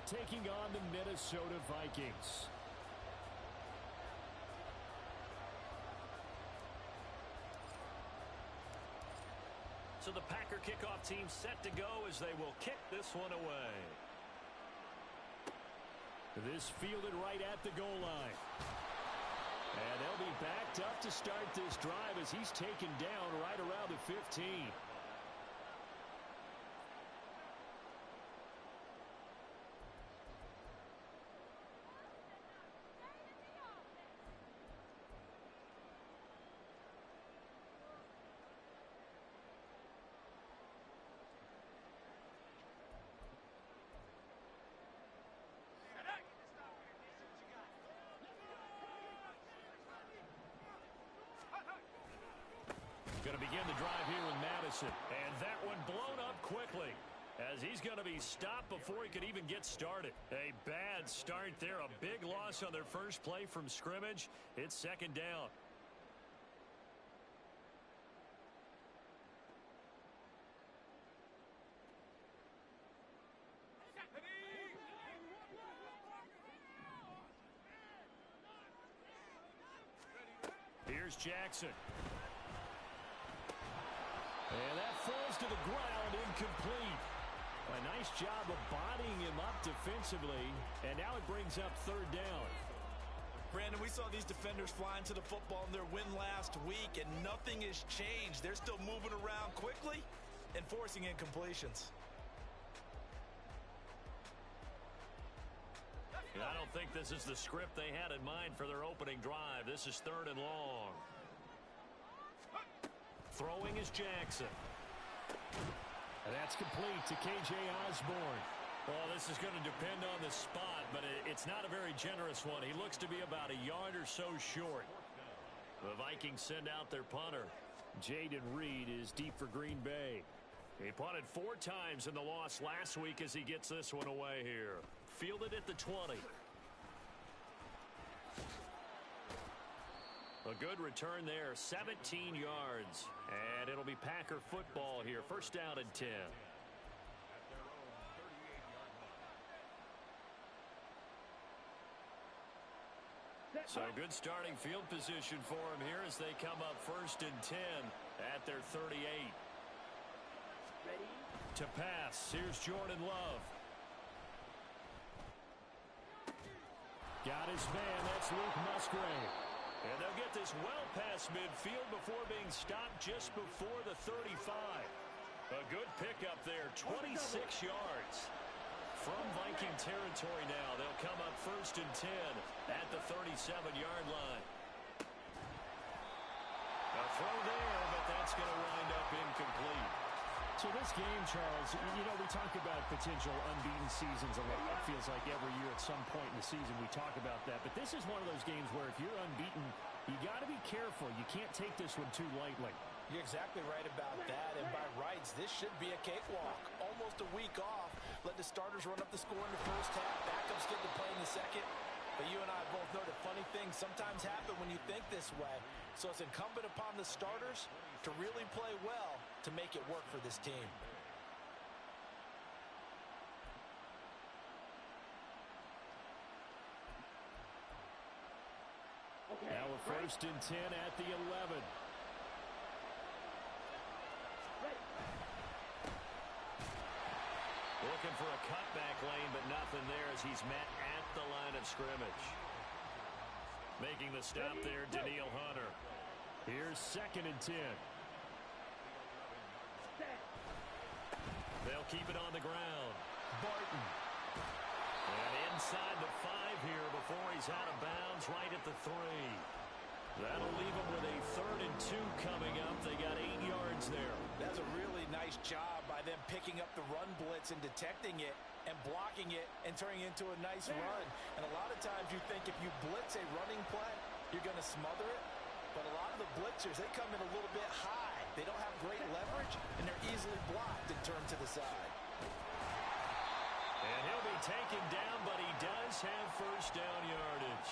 taking on the Minnesota Vikings. So the Packer kickoff team set to go as they will kick this one away. This fielded right at the goal line. And they'll be backed up to start this drive as he's taken down right around the 15. Going to begin the drive here with Madison. And that one blown up quickly as he's going to be stopped before he could even get started. A bad start there. A big loss on their first play from scrimmage. It's second down. Here's Jackson. And that falls to the ground, incomplete. A nice job of bodying him up defensively, and now it brings up third down. Brandon, we saw these defenders flying to the football in their win last week, and nothing has changed. They're still moving around quickly and forcing incompletions. I don't think this is the script they had in mind for their opening drive. This is third and long. Throwing is Jackson. And that's complete to K.J. Osborne. Well, this is going to depend on the spot, but it's not a very generous one. He looks to be about a yard or so short. The Vikings send out their punter. Jaden Reed is deep for Green Bay. He punted 4 times in the loss last week as he gets this one away here. Fielded at the 20. A good return there, 17 yards. And it'll be Packer football here. First down and 10. So good starting field position for him here as they come up first and 10 at their 38. Ready? To pass, here's Jordan Love. Got his man, that's Luke Musgrave. And they'll get this well past midfield before being stopped just before the 35. A good pickup there, 26 yards. From Viking territory now, they'll come up first and 10 at the 37-yard line. A throw there, but that's going to wind up incomplete. So this game, Charles, you know, we talk about potential unbeaten seasons a lot. It feels like every year at some point in the season we talk about that. But this is one of those games where if you're unbeaten, you got to be careful. You can't take this one too lightly. You're exactly right about that. And by rights, this should be a cakewalk. Almost a week off. Let the starters run up the score in the first half. Backups get to play in the second. But you and I both know that funny things sometimes happen when you think this way. So it's incumbent upon the starters to really play well to make it work for this team. Okay. Now we're first and 10 at the 11. Looking for a cutback lane, but nothing there as he's met at the line of scrimmage. Making the stop there, Daniil Hunter. Here's second and 10. They'll keep it on the ground. Barton. And inside the 5 here before he's out of bounds, right at the 3. That'll leave them with a third and 2 coming up. They got 8 yards there. That's a really nice job by them picking up the run blitz and detecting it and blocking it and turning it into a nice run. And a lot of times you think if you blitz a running play, you're going to smother it. But a lot of the blitzers, they come in a little bit high. They don't have great leverage, and they're easily blocked and turned to the side. And he'll be taken down, but he does have first down yardage.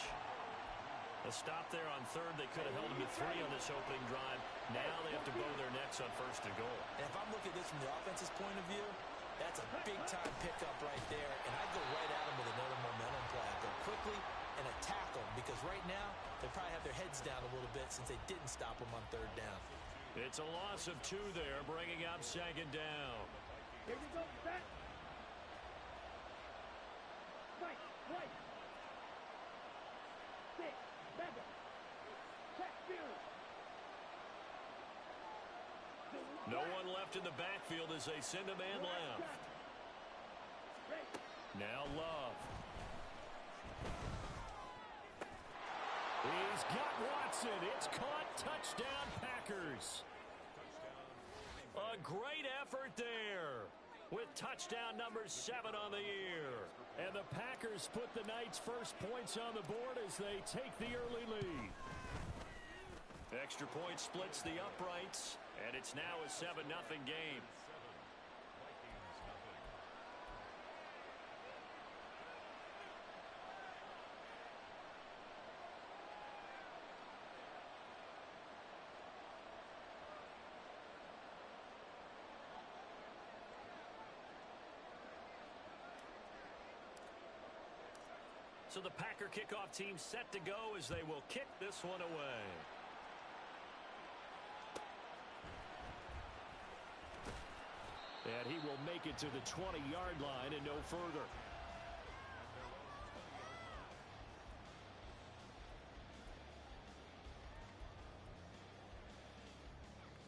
A stop there on third. They could have held him to 3 on this opening drive. Now they have to bow their necks on first and goal. And if I'm looking at this from the offense's point of view, that's a big-time pickup right there, and I'd go right at him because right now they probably have their heads down a little bit since they didn't stop them on third down. It's a loss of 2 there, bringing up second down. Here we go, set. Right, right. 6, 7. Check field. No one left in the backfield as they send a man left. Now Love. He's got Watson. It's caught. Touchdown, Packers. A great effort there with touchdown number 7 on the year. And the Packers put the Knights' first points on the board as they take the early lead. Extra point splits the uprights, and it's now a 7-0 game. So the Packer kickoff team set to go as they will kick this one away. And he will make it to the 20-yard line and no further.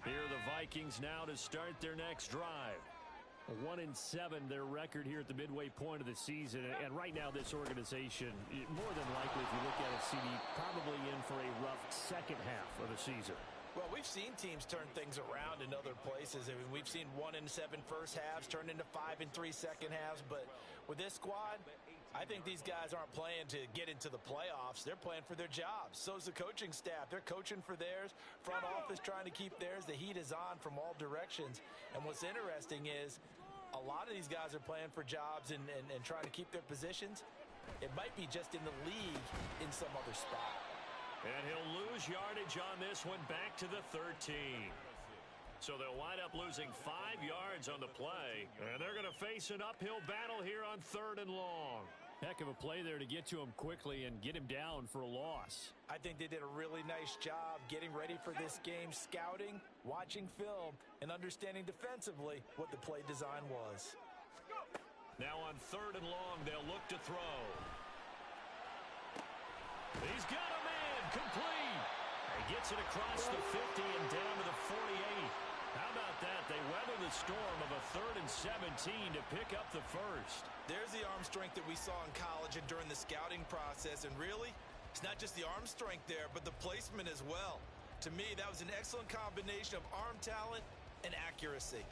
Here are the Vikings now to start their next drive. 1-7 their record here at the midway point of the season, and right now this organization, more than likely if you look at it, CD, probably in for a rough second half of the season. Well, we've seen teams turn things around in other places. I mean, we've seen 1-7 first halves turn into 5-3 second halves, but with this squad, I think these guys aren't playing to get into the playoffs. They're playing for their jobs. So's the coaching staff. They're coaching for theirs. Front office trying to keep theirs. The heat is on from all directions. And what's interesting is a lot of these guys are playing for jobs and trying to keep their positions. It might be just in the league in some other spot. And he'll lose yardage on this one back to the 13. So they'll wind up losing 5 yards on the play. And they're going to face an uphill battle here on 3rd and long. Heck of a play there to get to him quickly and get him down for a loss. I think they did a really nice job getting ready for this game, scouting, watching film, and understanding defensively what the play design was. Now on 3rd and long, they'll look to throw. He's got a man, complete. He gets it across the 50 and down to the 48. How about that? They weather the storm of a 3rd and 17 to pick up the first. There's the arm strength that we saw in college and during the scouting process. And really, it's not just the arm strength there, but the placement as well. To me, that was an excellent combination of arm talent and accuracy.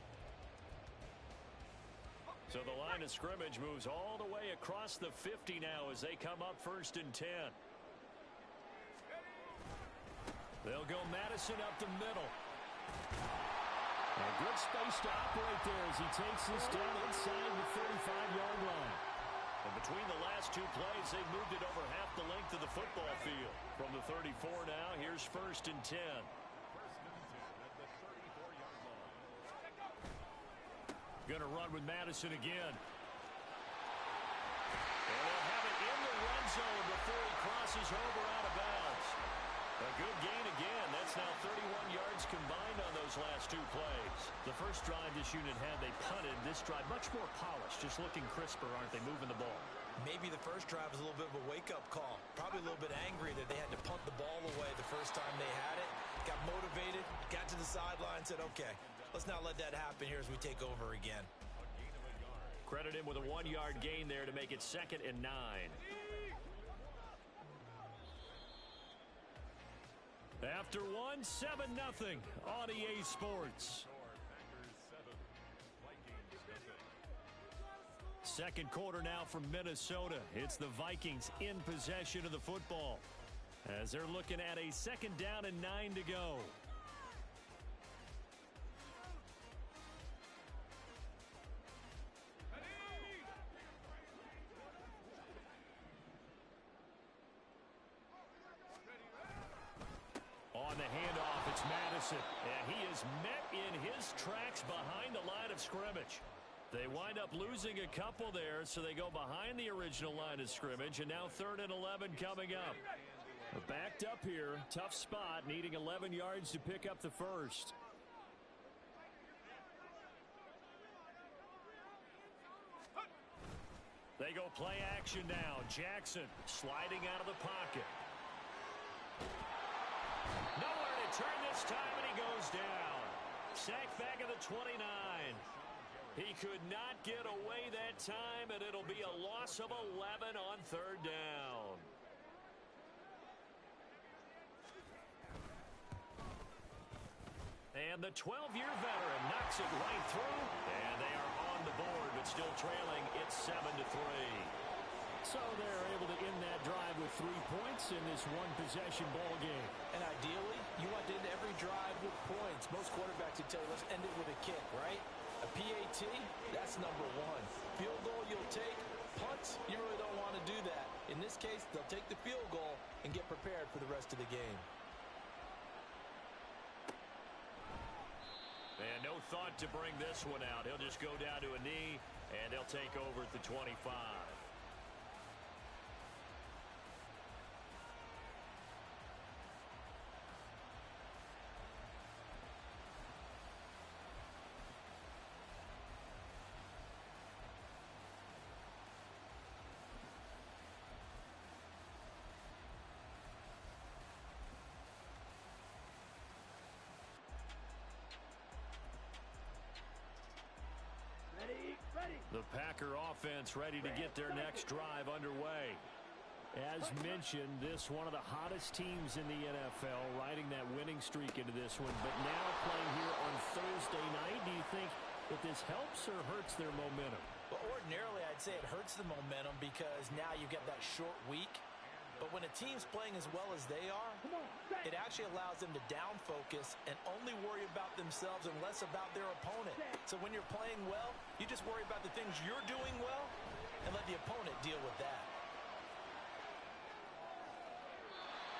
So the line of scrimmage moves all the way across the 50 now as they come up 1st and 10. They'll go Madison up the middle. A good space to operate there as he takes this down inside the 35-yard line. And between the last 2 plays, they've moved it over half the length of the football field. From the 34 now, here's 1st and 10. Going to run with Madison again. And they'll have it in the red zone before he crosses over out of bounds. A good gain again. That's now 31 yards combined on those last 2 plays. The first drive this unit had, they punted. This drive, much more polished, just looking crisper, aren't they, moving the ball? Maybe the first drive was a little bit of a wake-up call. Probably a little bit angry that they had to punt the ball away the first time they had it. Got motivated, got to the sideline, said, okay, let's not let that happen here as we take over again. Credit him with a 1-yard gain there to make it 2nd and 9. After 1, 7-0 on EA Sports. Second quarter now from Minnesota. It's the Vikings in possession of the football as they're looking at a 2nd down and 9 to go. On the handoff, it's Madison, and he is met in his tracks behind the line of scrimmage. They wind up losing a couple there, so they go behind the original line of scrimmage, and now 3rd and 11 coming up. Backed up here. Tough spot. Needing 11 yards to pick up the first. They go play action now. Jackson sliding out of the pocket. Nowhere to turn this time, and he goes down. Sacked back at the 29. He could not get away that time, and it'll be a loss of 11 on third down. And the 12-year veteran knocks it right through, and they are on the board, but still trailing. It's 7-3. So they're able to end that drive with 3 points in this one-possession ball game. And ideally, you want to end every drive with points. Most quarterbacks would tell you, let's end it with a kick, right? A PAT, that's number one. Field goal you'll take. Punts, you really don't want to do that. In this case, they'll take the field goal and get prepared for the rest of the game. And no thought to bring this one out. He'll just go down to a knee, and they'll take over at the 25. The Packer offense ready to get their next drive underway. As mentioned, this one of the hottest teams in the NFL, riding that winning streak into this one, but now playing here on Thursday night. Do you think that this helps or hurts their momentum? Well, ordinarily, I'd say it hurts the momentum because now you get that short week. But when a team's playing as well as they are, it actually allows them to down focus and only worry about themselves and less about their opponent. So when you're playing well, you just worry about the things you're doing well and let the opponent deal with that.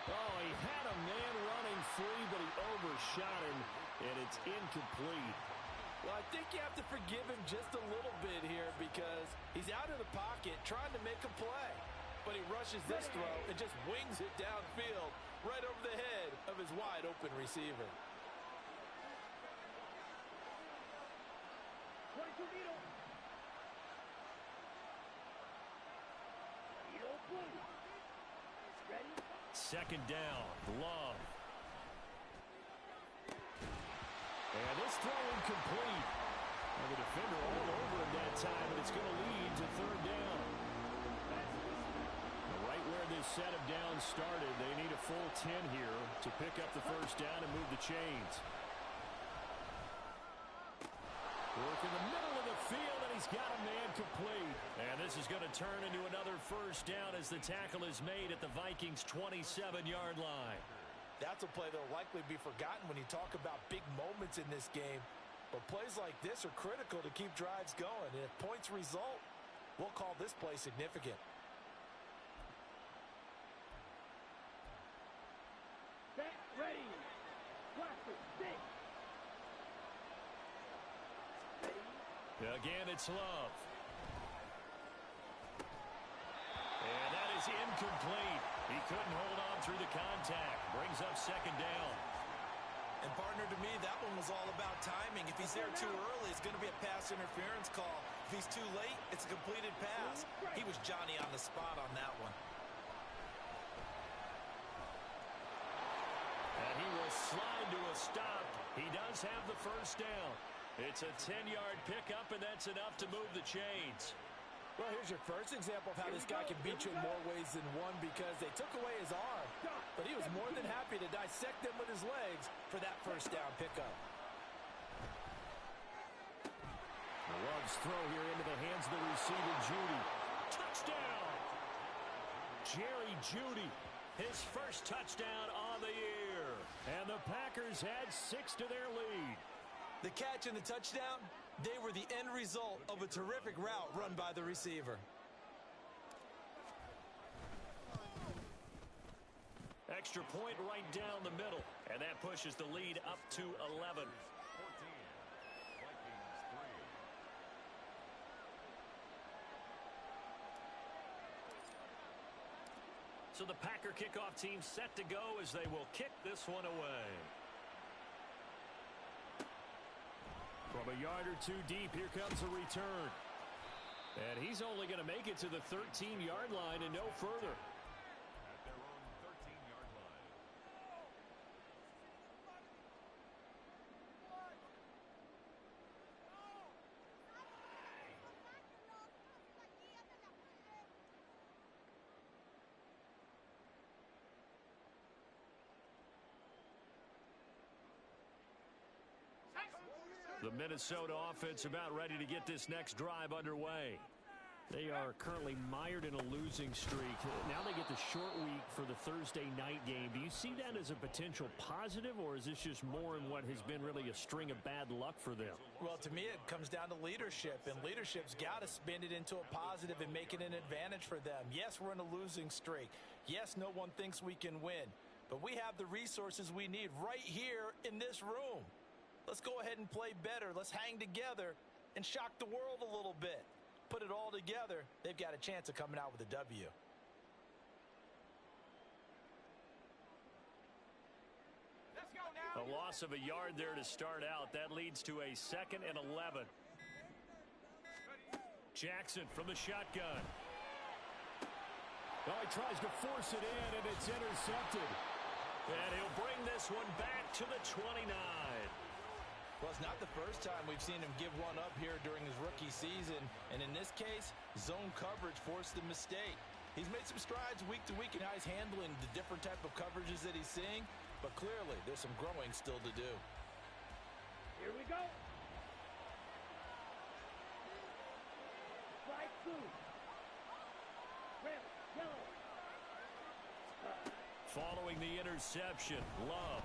Oh, he had a man running free, but he overshot him, and it's incomplete. Well, I think you have to forgive him just a little bit here because he's out of the pocket trying to make a play. But he rushes this throw and just wings it downfield right over the head of his wide-open receiver. Second down, Love. And this throw incomplete. And the defender all over him that time, and it's going to lead to third down. Right where this set of downs started, they need a full 10 here to pick up the first down and move the chains. Work in the middle of the field, and he's got a man complete. And this is going to turn into another first down as the tackle is made at the Vikings' 27-yard line. That's a play that will likely be forgotten when you talk about big moments in this game. But plays like this are critical to keep drives going. And if points result, we'll call this play significant. Ready. Blaster, six. Again, it's Love. And that is incomplete. He couldn't hold on through the contact. Brings up second down. And partner, to me, that one was all about timing. If he's there too early, it's going to be a pass interference call. If he's too late, it's a completed pass. He was Johnny on the spot on that one. And he will slide to a stop. He does have the first down. It's a 10-yard pickup, and that's enough to move the chains. Well, here's your first example of how this guy can beat you in more ways than one because they took away his arm, but he was more than happy to dissect them with his legs for that first down pickup. Love's throw here into the hands of the receiver, Judy. Touchdown! Jerry Jeudy, his first touchdown on the year. And the Packers add 6 to their lead. The catch and the touchdown, they were the end result of a terrific route run by the receiver. Extra point right down the middle, and that pushes the lead up to 11. So the Packer kickoff team set to go as they will kick this one away. From a yard or two deep, here comes a return. And he's only going to make it to the 13-yard line and no further. At their own 13-yard line. The Minnesota offense about ready to get this next drive underway. They are currently mired in a losing streak. Now they get the short week for the Thursday night game. Do you see that as a potential positive, or is this just more in what has been really a string of bad luck for them? Well, to me, it comes down to leadership, and leadership's got to spin it into a positive and make it an advantage for them. Yes, we're in a losing streak. Yes, no one thinks we can win, but we have the resources we need right here in this room. Let's go ahead and play better. Let's hang together and shock the world a little bit. Put it all together, they've got a chance of coming out with a W. Let's go now. A loss of a yard there to start out. That leads to a 2nd and 11. Jackson from the shotgun. Well, he tries to force it in, and it's intercepted. And he'll bring this one back to the 29. Well, it's not the first time we've seen him give one up here during his rookie season. And in this case, zone coverage forced the mistake. He's made some strides week to week in how he's handling the different type of coverages that he's seeing. But clearly, there's some growing still to do. Here we go. Strike two. Red, yellow. Following the interception, Love.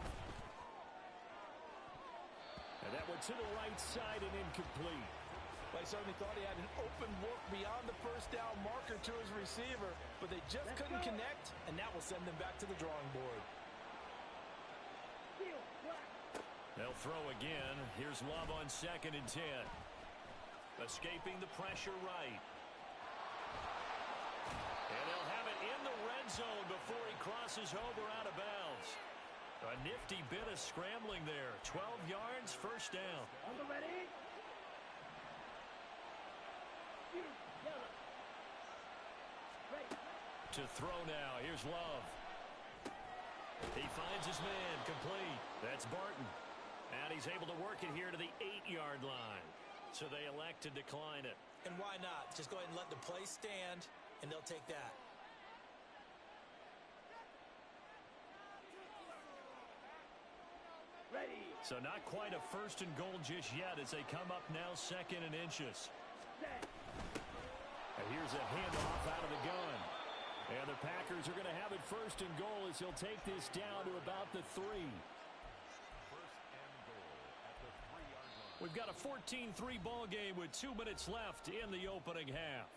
And that one to the right side and incomplete. Well, I certainly thought he had an open look beyond the first down marker to his receiver, but they just couldn't connect, and that will send them back to the drawing board. Steal, black. They'll throw again. Here's Love on 2nd and 10. Escaping the pressure right. And they'll have it in the red zone before he crosses over out of bounds. A nifty bit of scrambling there. 12 yards, first down. On the ready. Shoot, yellow. Ready. To throw now. Here's Love. He finds his man, complete. That's Barton. And he's able to work it here to the 8-yard line. So they elect to decline it. And why not? Just go ahead and let the play stand, and they'll take that. Ready. So not quite a 1st and goal just yet as they come up now 2nd and inches. Set. And here's a handoff out of the gun. And the Packers are going to have it 1st and goal as he'll take this down to about the 3. 1st and goal at the 3-yard line. We've got a 14-3 ball game with 2 minutes left in the opening half.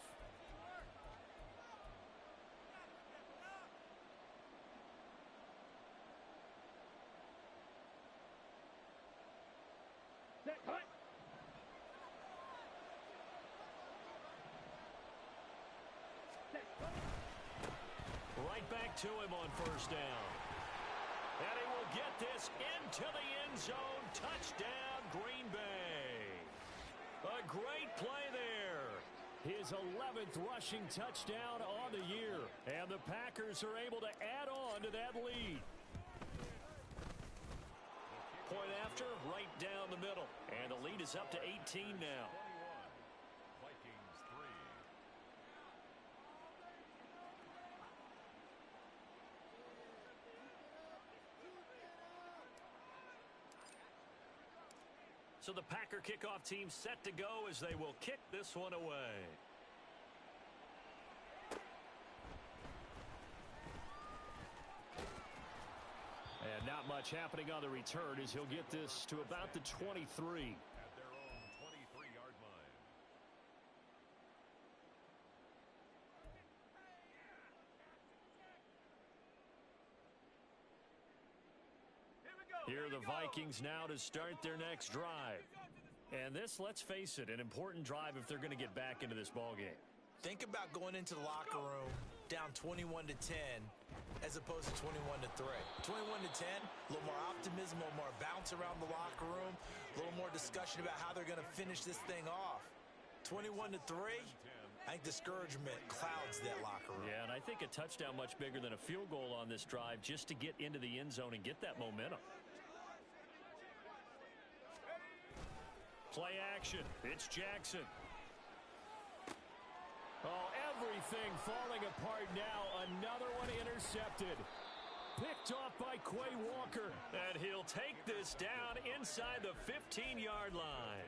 Set. Cut. Set. Right back to him on 1st down. And he will get this into the end zone. Touchdown, Green Bay. A great play there. His 11th rushing touchdown on the year. And the Packers are able to add on to that lead. Point after, right down the middle. And the lead is up to 18 now. 21. Vikings 3. So the Packer kickoff team set to go as they will kick this one away. And not much happening on the return as he'll get this to about the 23. At their own 23-yard line. Here are the Vikings now to start their next drive. And this, let's face it, an important drive if they're going to get back into this ballgame. Think about going into the locker room down down 21-10 as opposed to 21-3. 21-10, a little more optimism, a little more bounce around the locker room, a little more discussion about how they're going to finish this thing off. 21-3, I think discouragement clouds that locker room. Yeah, and I think a touchdown much bigger than a field goal on this drive just to get into the end zone and get that momentum. Play action. It's Jackson. Oh, everything falling apart now. Another one intercepted. Picked off by Quay Walker. And he'll take this down inside the 15-yard line.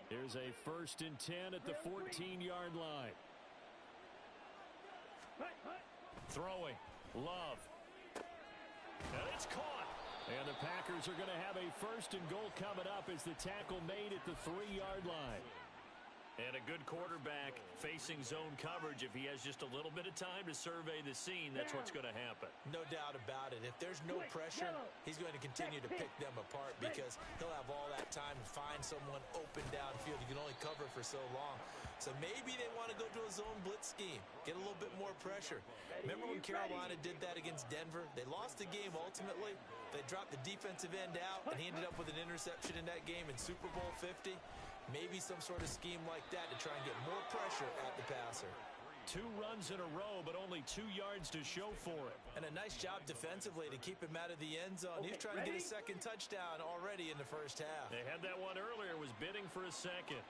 Here's a 1st and 10 at the 14-yard line. Throwing. Love. And it's caught. And the Packers are going to have a 1st and goal coming up as the tackle made at the 3-yard line. And a good quarterback facing zone coverage. If he has just a little bit of time to survey the scene, that's what's going to happen. No doubt about it. If there's no pressure, he's going to continue to pick them apart because he'll have all that time to find someone open downfield. You can only cover for so long. So maybe they want to go to a zone blitz scheme, get a little bit more pressure. Remember when Carolina did that against Denver? They lost the game ultimately. They dropped the defensive end out, and he ended up with an interception in that game in Super Bowl 50. Maybe some sort of scheme like that to try and get more pressure at the passer. 2 runs in a row, but only 2 yards to show for it. And a nice job defensively to keep him out of the end zone. He's trying to get a second touchdown already in the first half. They had that one earlier, was bidding for a second.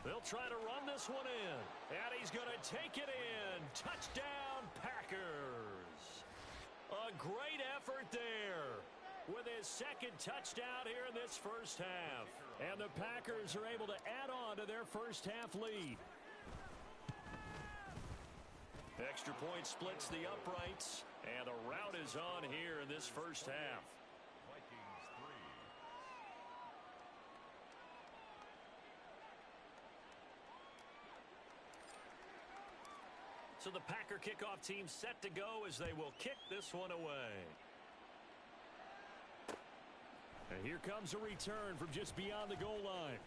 They'll try to run this one in. And he's going to take it in. Touchdown, Packers. A great effort there with his second touchdown here in this first half. And the Packers are able to add on to their first half lead. Extra point splits the uprights, and the route is on here in this first half. Vikings 3. So the Packer kickoff team set to go as they will kick this one away. And here comes a return from just beyond the goal line.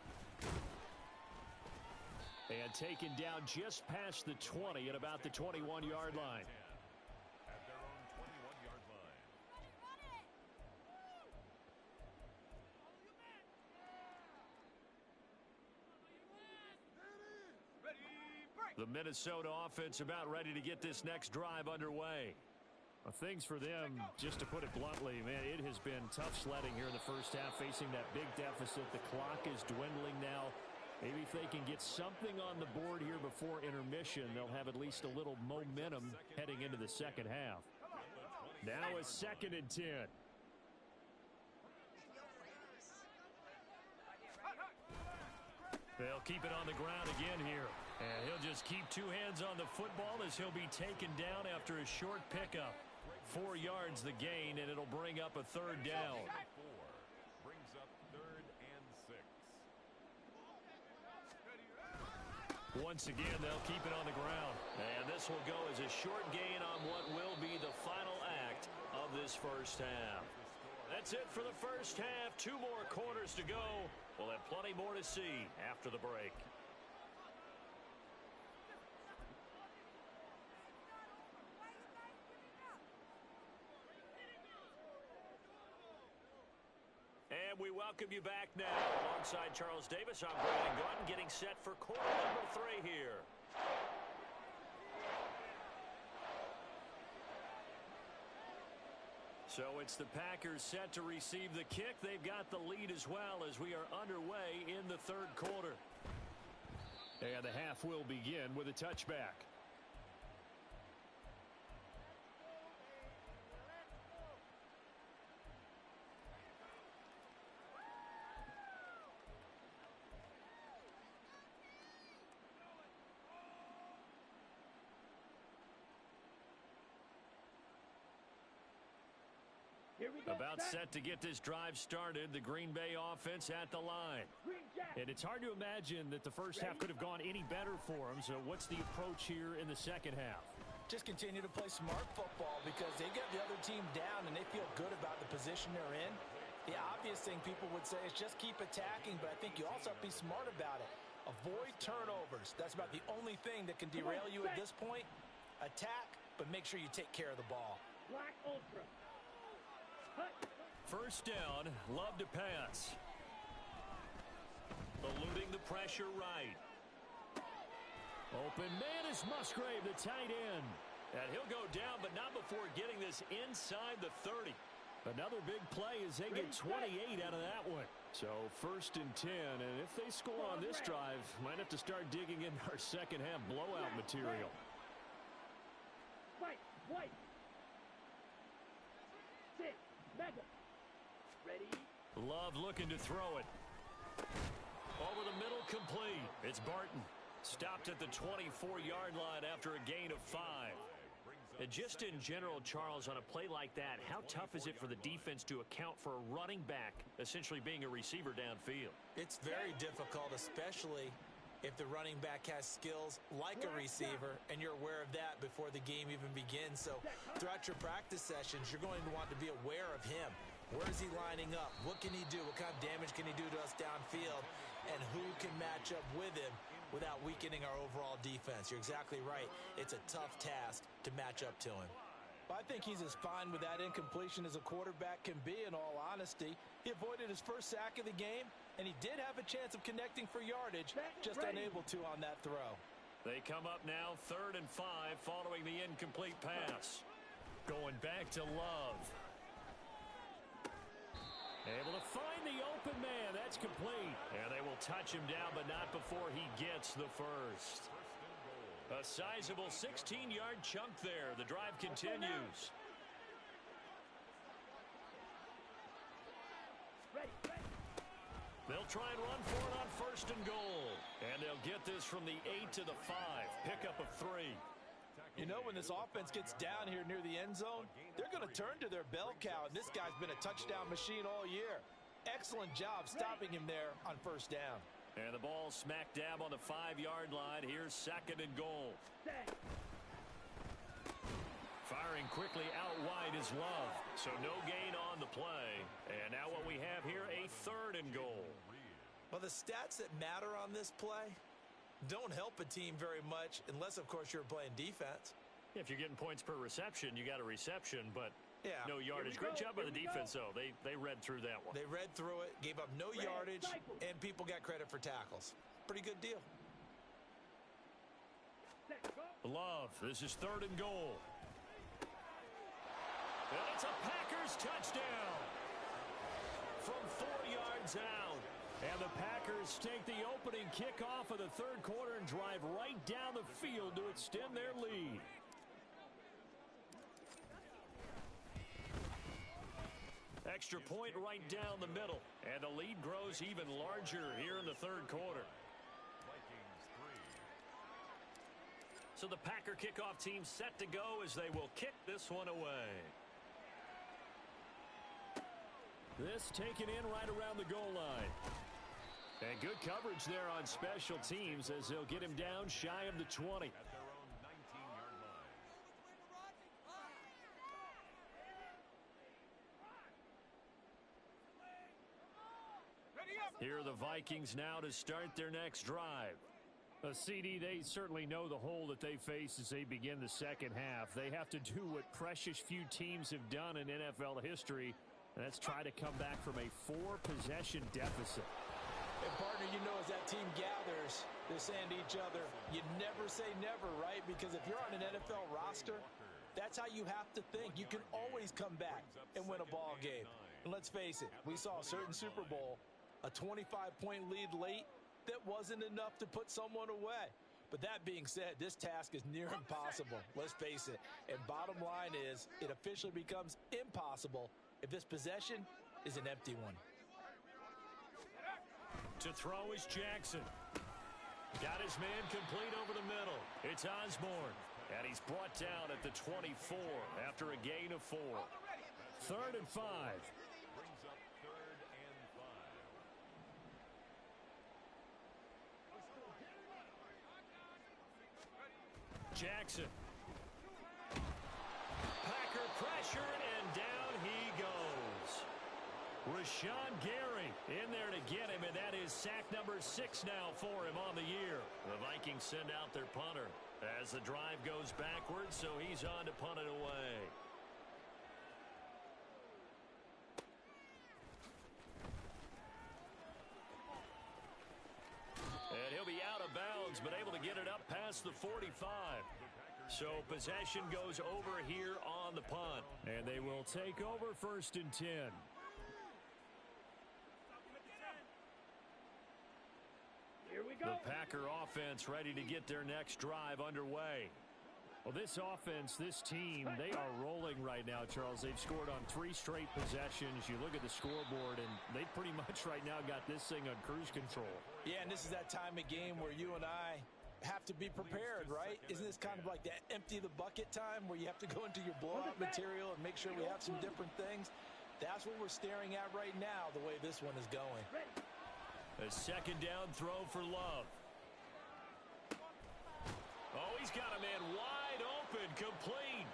And taken down just past the 20 at about the 21-yard line. At their own 21-yard line. The Minnesota offense about ready to get this next drive underway. Well, things for them, just to put it bluntly, man, it has been tough sledding here in the first half, facing that big deficit. The clock is dwindling now. Maybe if they can get something on the board here before intermission, they'll have at least a little momentum heading into the second half. Now a 2nd and 10. They'll keep it on the ground again here. And he'll just keep 2 hands on the football as he'll be taken down after a short pickup. 4 yards the gain, and it'll bring up a 3rd down. 4 brings up 3rd and 6. Once again, they'll keep it on the ground. And this will go as a short gain on what will be the final act of this first half. That's it for the first half. 2 more quarters to go. We'll have plenty more to see after the break. And we welcome you back now. Alongside Charles Davis, I'm Brandon Gordon, getting set for quarter number 3 here. So it's the Packers set to receive the kick. They've got the lead as well as we are underway in the 3rd quarter. And the half will begin with a touchback. About set to get this drive started, the Green Bay offense at the line. And it's hard to imagine that the first half could have gone any better for them. So what's the approach here in the second half? Just continue to play smart football because they get the other team down and they feel good about the position they're in. The obvious thing people would say is just keep attacking, but I think you also have to be smart about it. A Avoid turnovers. That's about the only thing that can derail you at this point. Attack, but make sure you take care of the ball. Black Ultra. Hut. First down, love to pass. Eluding the pressure right. Open man is Musgrave, the tight end. And he'll go down, but not before getting this inside the 30. Another big play as they get 28 out of that one. So first and 10, and if they score on this drive, might have to start digging in our second half blowout material. Fight. White. Sit. Mega. Ready. Love looking to throw it. Over the middle, complete. It's Barton. Stopped at the 24-yard line after a gain of 5. And just in general, Charles, on a play like that, how tough is it for the defense to account for a running back essentially being a receiver downfield? It's very difficult, especially if the running back has skills like a receiver, and you're aware of that before the game even begins. So throughout your practice sessions, you're going to want to be aware of him. Where is he lining up? What can he do? What kind of damage can he do to us downfield? And who can match up with him without weakening our overall defense? You're exactly right. It's a tough task to match up to him. I think he's as fine with that incompletion as a quarterback can be, in all honesty. He avoided his first sack of the game, and he did have a chance of connecting for yardage, just unable to on that throw. They come up now 3rd and 5 following the incomplete pass. Going back to Love. Able to find the open man. That's complete. And they will touch him down, but not before he gets the first. A sizable 16-yard chunk there. The drive continues. Ready. They'll try and run for it on 1st and goal. And they'll get this from the 8 to the 5. Pickup of 3. You know, when this offense gets down here near the end zone, they're going to turn to their bell cow, and this guy's been a touchdown machine all year. Excellent job stopping him there on 1st down. And the ball smack dab on the 5-yard line. Here's 2nd and goal. Firing quickly out wide is Love. So no gain on the play. And now what we have here, a 3rd and goal. Well, the stats that matter on this play don't help a team very much unless, of course, you're playing defense. If you're getting points per reception, you got a reception, but yeah, no yardage. Great job by the defense, though. They read through that one. They read through it, gave up no yardage, and people got credit for tackles. Pretty good deal. Love, this is 3rd and goal. And it's a Packers touchdown from 4 yards out. And the Packers take the opening kickoff of the 3rd quarter and drive right down the field to extend their lead. Extra point right down the middle. And the lead grows even larger here in the 3rd quarter. So the Packer kickoff team set to go as they will kick this one away. This taken in right around the goal line. And good coverage there on special teams as they'll get him down shy of the 20. At their own 19-yard line. Here are the Vikings now to start their next drive. CD, they certainly know the hole that they face as they begin the second half. They have to do what precious few teams have done in NFL history, and that's try to come back from a 4-possession deficit. And partner, you know, as that team gathers, they're saying to each other, you never say never, right? Because if you're on an NFL roster, that's how you have to think. You can always come back and win a ball game. And let's face it, we saw a certain Super Bowl, a 25-point lead late, that wasn't enough to put someone away. But that being said, this task is near impossible. Let's face it. And bottom line is, it officially becomes impossible if this possession is an empty one. To throw is Jackson. Got his man complete over the middle. It's Osborne. And he's brought down at the 24 after a gain of 4. 3rd and 5. Brings up 3rd and 5. Jackson. Packer pressured, and down he goes. Rashawn Gary in there to get him, and that is sack number 6 now for him on the year. The Vikings send out their punter as the drive goes backwards, so he's on to punt it away. And he'll be out of bounds, but able to get it up past the 45. So possession goes over here on the punt. And they will take over 1st and 10. Here we go. The Packer offense ready to get their next drive underway. Well, this offense, this team, they are rolling right now, Charles. They've scored on 3 straight possessions. You look at the scoreboard, and they pretty much right now got this thing on cruise control. Yeah, and this is that time of game where you and I have to be prepared, right? Isn't this kind of like that empty the bucket time where you have to go into your blowout material and make sure we have some different things? That's what we're staring at right now, the way this one is going. A 2nd down throw for Love. Oh, he's got a man wide open, complete.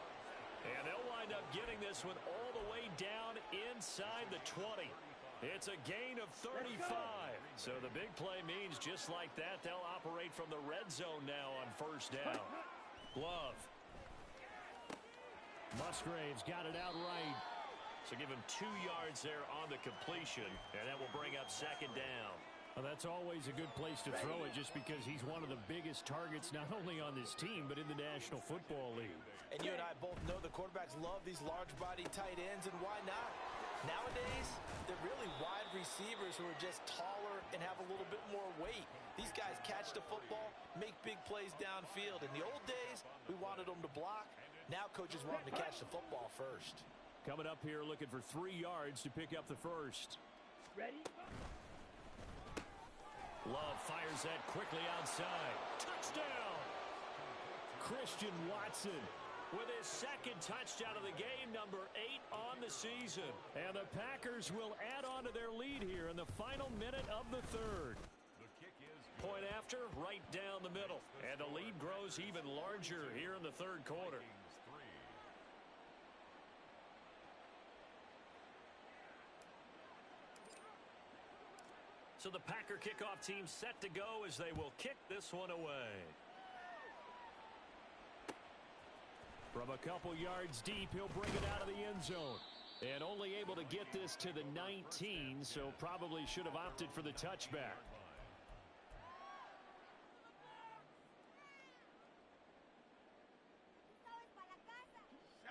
And they'll wind up getting this one all the way down inside the 20. It's a gain of 35. So the big play means just like that, they'll operate from the red zone now on 1st down. Love. Musgrave's got it out right. So give him 2 yards there on the completion, and that will bring up 2nd down. Well, that's always a good place to throw it just because he's one of the biggest targets not only on this team but in the National Football League. And you and I both know the quarterbacks love these large-body tight ends, and why not? Nowadays, they're really wide receivers who are just taller and have a little bit more weight. These guys catch the football, make big plays downfield. In the old days, we wanted them to block. Now coaches want them to catch the football first. Coming up here looking for 3 yards to pick up the 1st. Ready? Love fires that quickly outside. Touchdown! Christian Watson with his 2nd touchdown of the game, number 8 on the season. And the Packers will add on to their lead here in the final minute of the 3rd. The kick is Point after, right down the middle. And the lead grows even larger here in the 3rd quarter. Vikings 3. So the Packer kickoff team set to go as they will kick this one away. From a couple yards deep, he'll bring it out of the end zone. And only able to get this to the 19, so probably should have opted for the touchback.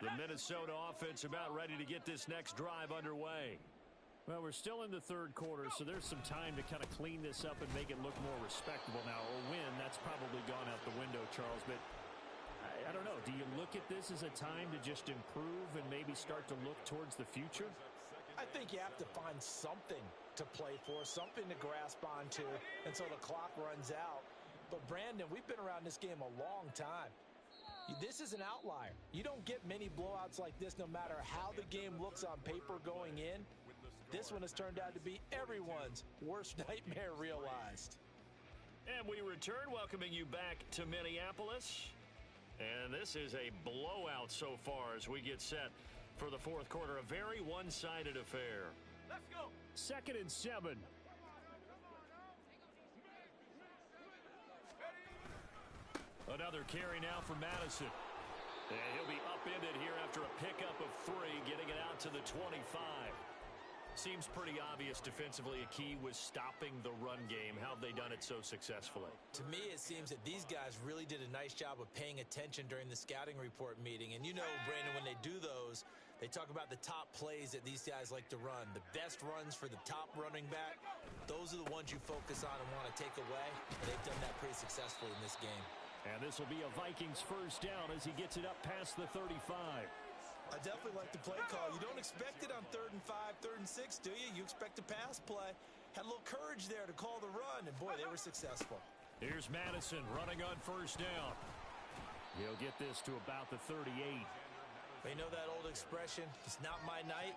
The Minnesota offense about ready to get this next drive underway. Well, we're still in the 3rd quarter, so there's some time to kind of clean this up and make it look more respectable now. A win, that's probably gone out the window, Charles, but I don't know. Do you look at this as a time to just improve and maybe start to look towards the future? I think you have to find something to play for, something to grasp onto until the clock runs out. But, Brandon, we've been around this game a long time. This is an outlier. You don't get many blowouts like this no matter how the game looks on paper going in. This one has turned out to be everyone's worst nightmare realized. And we return, welcoming you back to Minneapolis. And this is a blowout so far as we get set for the 4th quarter. A very one-sided affair. Let's go. 2nd and 7. Another carry now for Madison. And he'll be upended here after a pickup of 3, getting it out to the 25. Seems pretty obvious defensively a key was stopping the run game. How have they done it so successfully? To me, it seems that these guys really did a nice job of paying attention during the scouting report meeting. And you know, Brandon, when they do those, they talk about the top plays that these guys like to run. The best runs for the top running back, those are the ones you focus on and want to take away. They've done that pretty successfully in this game. And this will be a Vikings 1st down as he gets it up past the 35. I definitely like the play call. You don't expect it on 3rd and 5, 3rd and 6, do you? You expect a pass play. Had a little courage there to call the run, and boy, they were successful. Here's Madison running on 1st down. He'll get this to about the 38. You know that old expression, it's not my night?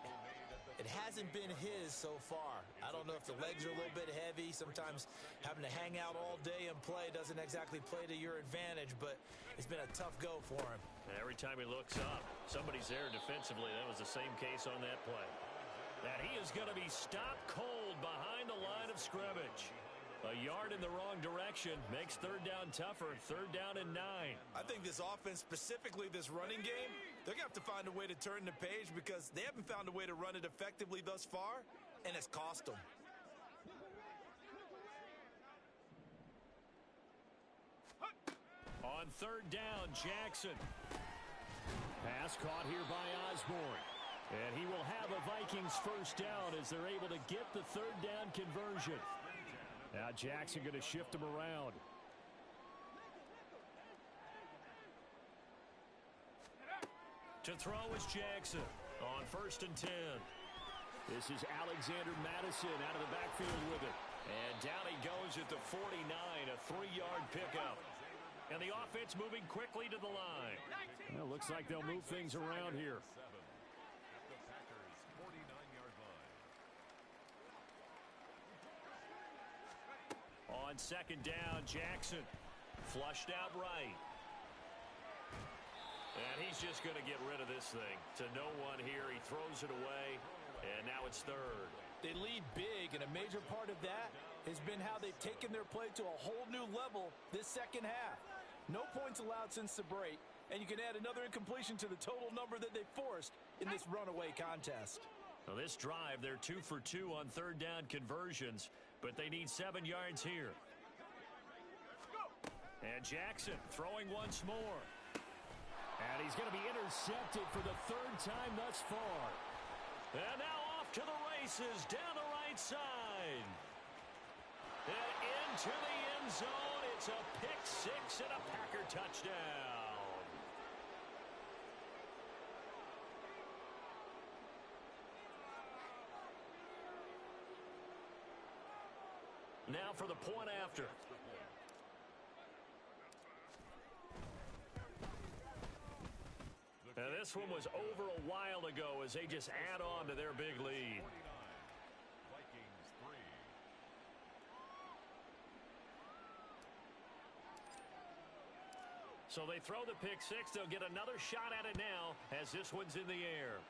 It hasn't been his so far. I don't know if the legs are a little bit heavy. Sometimes having to hang out all day and play doesn't exactly play to your advantage, but it's been a tough go for him. Every time he looks up, somebody's there defensively. That was the same case on that play. And he is going to be stopped cold behind the line of scrimmage. A yard in the wrong direction makes third down tougher. Third down and 9. I think this offense, specifically this running game, they're going to have to find a way to turn the page because they haven't found a way to run it effectively thus far, and it's cost them. On third down, Jackson. Pass caught here by Osborne. And he will have a Vikings first down as they're able to get the third down conversion. Now Jackson going to shift him around. To throw is Jackson on 1st and 10. This is Alexander Madison out of the backfield with it. And down he goes at the 49, a 3-yard pickup. And the offense moving quickly to the line. Well, looks like they'll move things around here. At the Packers' 49-yard line. On second down, Jackson flushed out right. And he's just going to get rid of this thing to no one here. He throws it away, and now it's third. They lead big, and a major part of that has been how they've taken their play to a whole new level this second half. No points allowed since the break, and you can add another incompletion to the total number that they forced in this runaway contest. Well, this drive, they're 2 for 2 on third down conversions, but they need 7 yards here. And Jackson throwing once more. And he's going to be intercepted for the third time thus far. And now off to the races down the right side. And into the end zone. It's a pick six and a Packer touchdown. Now for the point after. Now this one was over a while ago as they just add on to their big lead. Vikings 3. So they throw the pick six. They'll get another shot at it now as this one's in the air.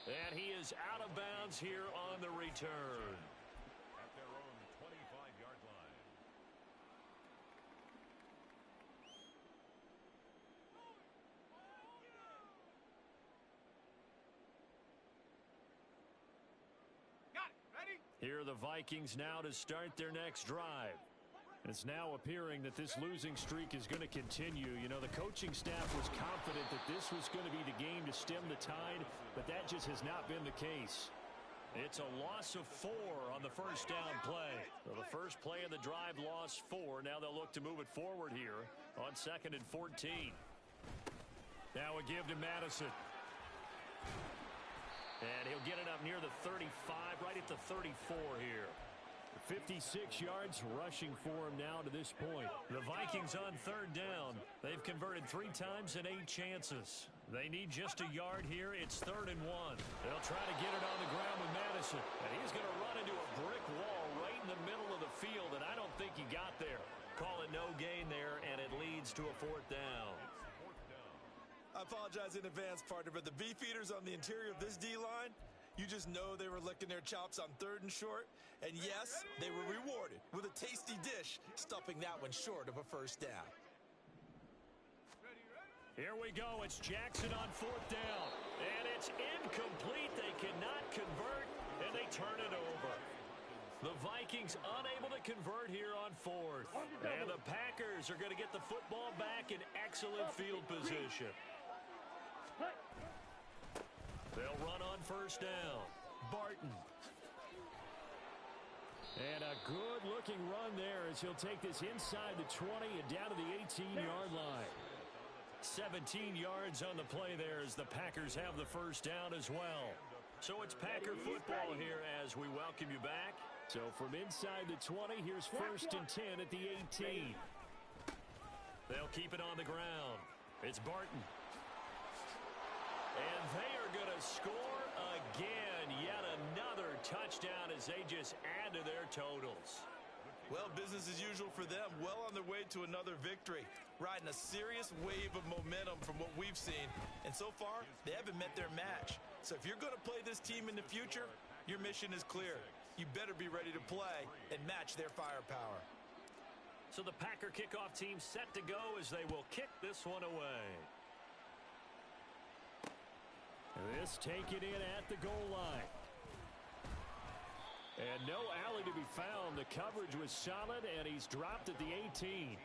And he is out of bounds here on the return. At their own 25-yard line. Here are the Vikings now to start their next drive. It's now appearing that this losing streak is going to continue. You know, the coaching staff was confident that this was going to be the game to stem the tide, but that just has not been the case. It's a loss of 4 on the first down play. So the first play of the drive lost 4. Now they'll look to move it forward here on 2nd and 14. Now a give to Madison. And he'll get it up near the 35, right at the 34 here. 56 yards rushing for him now to this point. The Vikings on third down. They've converted 3 times and 8 chances. They need just a yard here. It's 3rd and 1. They'll try to get it on the ground with Madison. And he's going to run into a brick wall right in the middle of the field, and I don't think he got there. Call it no gain there, and it leads to a 4th down. I apologize in advance, partner, but the beefeaters on the interior of this D-line, you just know they were licking their chops on 3rd and short. And yes, they were rewarded with a tasty dish, stuffing that one short of a first down. Here we go. It's Jackson on 4th down. And it's incomplete. They cannot convert, and they turn it over. The Vikings unable to convert here on 4th. And the Packers are going to get the football back in excellent field position. They'll run on first down. Barton. And a good-looking run there as he'll take this inside the 20 and down to the 18-yard line. 17 yards on the play there as the Packers have the first down as well. So it's Packer football here as we welcome you back. So from inside the 20, here's 1st and 10 at the 18. They'll keep it on the ground. It's Barton. And they are going to score again. Yet another touchdown as they just add to their totals. Well, business as usual for them. Well on their way to another victory. Riding a serious wave of momentum from what we've seen. And so far, they haven't met their match. So if you're going to play this team in the future, your mission is clear. You better be ready to play and match their firepower. So the Packer kickoff team set to go as they will kick this one away. This taken in at the goal line. And no alley to be found. The coverage was solid, and he's dropped at the 18.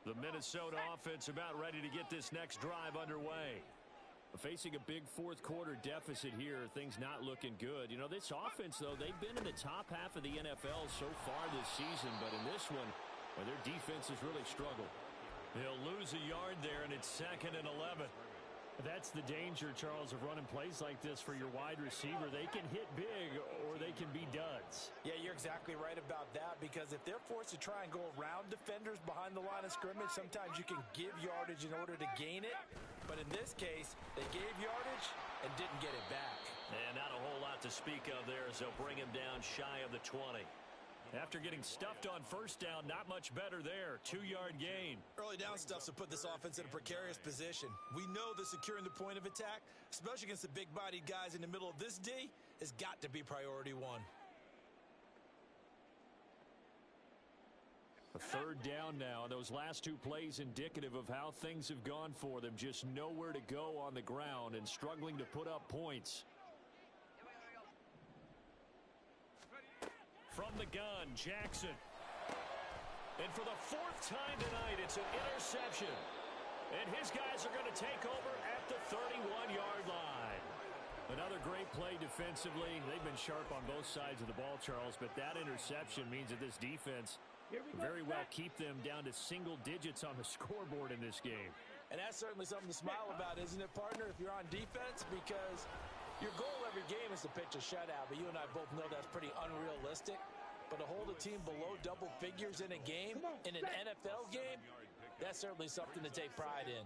The Minnesota offense about ready to get this next drive underway. Facing a big fourth quarter deficit here, things not looking good. You know, this offense, though, they've been in the top half of the NFL so far this season, but in this one, well, their defense has really struggled. They'll lose a yard there, and it's 2nd and 11. That's the danger, Charles, of running plays like this for your wide receiver. They can hit big or they can be duds. Yeah, you're exactly right about that, because if they're forced to try and go around defenders behind the line of scrimmage, sometimes you can give yardage in order to gain it. But in this case, they gave yardage and didn't get it back. And not a whole lot to speak of there as they'll bring him down shy of the 20. After getting stuffed on first down, not much better there. 2-yard gain. Early down stuff's to put this offense in a precarious position. We know that securing the point of attack, especially against the big-bodied guys in the middle of this D, has got to be priority one. A 3rd down now. Those last 2 plays indicative of how things have gone for them. Just nowhere to go on the ground and struggling to put up points. From the gun, Jackson. And for the 4th time tonight, it's an interception. And his guys are going to take over at the 31-yard line. Another great play defensively. They've been sharp on both sides of the ball, Charles, but that interception means that this defense very well keep them down to single digits on the scoreboard in this game. And that's certainly something to smile about, isn't it, partner, if you're on defense? Because your goal every game is to pitch a shutout, but you and I both know that's pretty unrealistic. But to hold a team below double figures in a game, in an NFL game, that's certainly something to take pride in.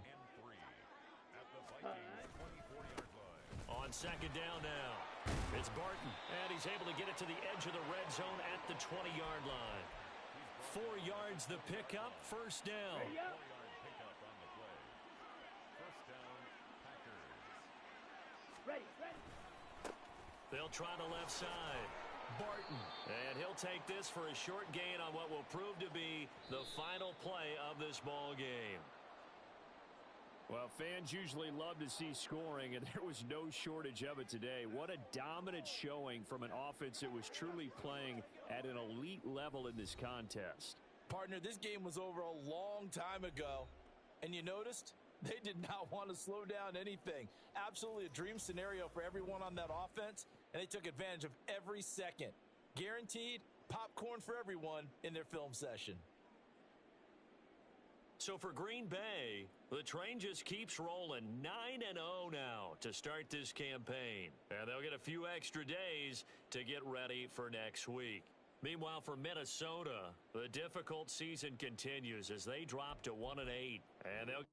On 2nd down now, it's Barton, and he's able to get it to the edge of the red zone at the 20-yard line. 4 yards the pickup, 1st down. Ready. They'll try the left side. Barton. And he'll take this for a short gain on what will prove to be the final play of this ball game. Well, fans usually love to see scoring, and there was no shortage of it today. What a dominant showing from an offense that was truly playing at an elite level in this contest. Partner, this game was over a long time ago, and you noticed they did not want to slow down anything. Absolutely a dream scenario for everyone on that offense, and they took advantage of every second. Guaranteed popcorn for everyone in their film session. So for Green Bay, the train just keeps rolling. 9-0 now to start this campaign. And they'll get a few extra days to get ready for next week. Meanwhile, for Minnesota, the difficult season continues as they drop to 1-8. And they'll